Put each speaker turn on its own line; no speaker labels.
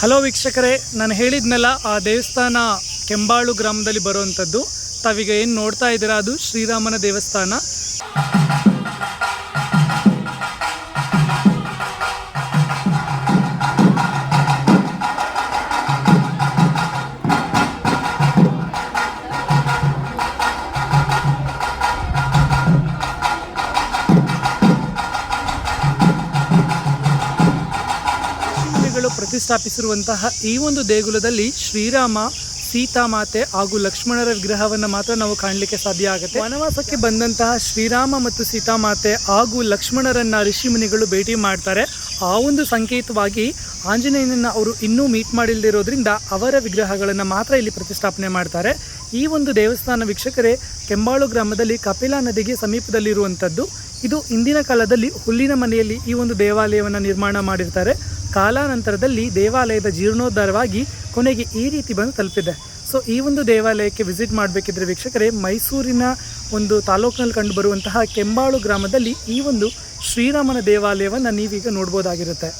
Hello ವೀಕ್ಷಕರೇ, ನಾನು ಹೇಳಿದ್ನಲ್ಲ ಆ ದೇವಸ್ಥಾನ ಕೆಂಬಾಳು ಗ್ರಾಮದಲ್ಲಿ ಬರುವಂಥದ್ದು. ತಾವೀಗ ಏನು ನೋಡ್ತಾ ಇದ್ದೀರಾ ಅದು ಶ್ರೀರಾಮನ ದೇವಸ್ಥಾನ. ಪ್ರತಿಷ್ಠಾಪಿಸಿರುವಂತಹ ಈ ಒಂದು ದೇಗುಲದಲ್ಲಿ ಶ್ರೀರಾಮ, ಸೀತಾಮಾತೆ ಹಾಗೂ ಲಕ್ಷ್ಮಣರ ವಿಗ್ರಹವನ್ನು ಮಾತ್ರ ನಾವು ಕಾಣಲಿಕ್ಕೆ ಸಾಧ್ಯ ಆಗುತ್ತೆ. ವನವಾಸಕ್ಕೆ ಬಂದಂತಹ ಶ್ರೀರಾಮ ಮತ್ತು ಸೀತಾಮಾತೆ ಹಾಗೂ ಲಕ್ಷ್ಮಣರನ್ನ ಋಷಿಮುನಿಗಳು ಭೇಟಿ ಮಾಡ್ತಾರೆ. ಆ ಒಂದು ಸಂಕೇತವಾಗಿ ಆಂಜನೇಯನನ್ನು ಅವರು ಇನ್ನೂ ಮೀಟ್ ಮಾಡಿಲ್ಲದಿರೋದ್ರಿಂದ ಅವರ ವಿಗ್ರಹಗಳನ್ನು ಮಾತ್ರ ಇಲ್ಲಿ ಪ್ರತಿಷ್ಠಾಪನೆ ಮಾಡ್ತಾರೆ. ಈ ಒಂದು ದೇವಸ್ಥಾನ ವೀಕ್ಷಕರೇ ಕೆಂಬಾಳು ಗ್ರಾಮದಲ್ಲಿ ಕಪಿಲಾ ನದಿಗೆ ಸಮೀಪದಲ್ಲಿರುವಂಥದ್ದು. ಇದು ಇಂದಿನ ಕಾಲದಲ್ಲಿ ಹುಲ್ಲಿನ ಮನೆಯಲ್ಲಿ ಈ ಒಂದು ದೇವಾಲಯವನ್ನು ನಿರ್ಮಾಣ ಮಾಡಿರ್ತಾರೆ. ಕಾಲಾನಂತರದಲ್ಲಿ ದೇವಾಲಯದ ಜೀರ್ಣೋದ್ಧಾರವಾಗಿ ಕೊನೆಗೆ ಈ ರೀತಿ ಬಂದು ತಲುಪಿದೆ. ಸೊ ಈ ಒಂದು ದೇವಾಲಯಕ್ಕೆ ವಿಸಿಟ್ ಮಾಡಬೇಕಿದ್ರೆ ವೀಕ್ಷಕರೇ, ಮೈಸೂರಿನ ಒಂದು ತಾಲೂಕಿನಲ್ಲಿ ಕಂಡು ಬರುವಂತಹ ಕೆಂಬಾಳು ಗ್ರಾಮದಲ್ಲಿ ಈ ಒಂದು ಶ್ರೀರಾಮನ ದೇವಾಲಯವನ್ನು ನೀವೀಗ ನೋಡ್ಬೋದಾಗಿರುತ್ತೆ.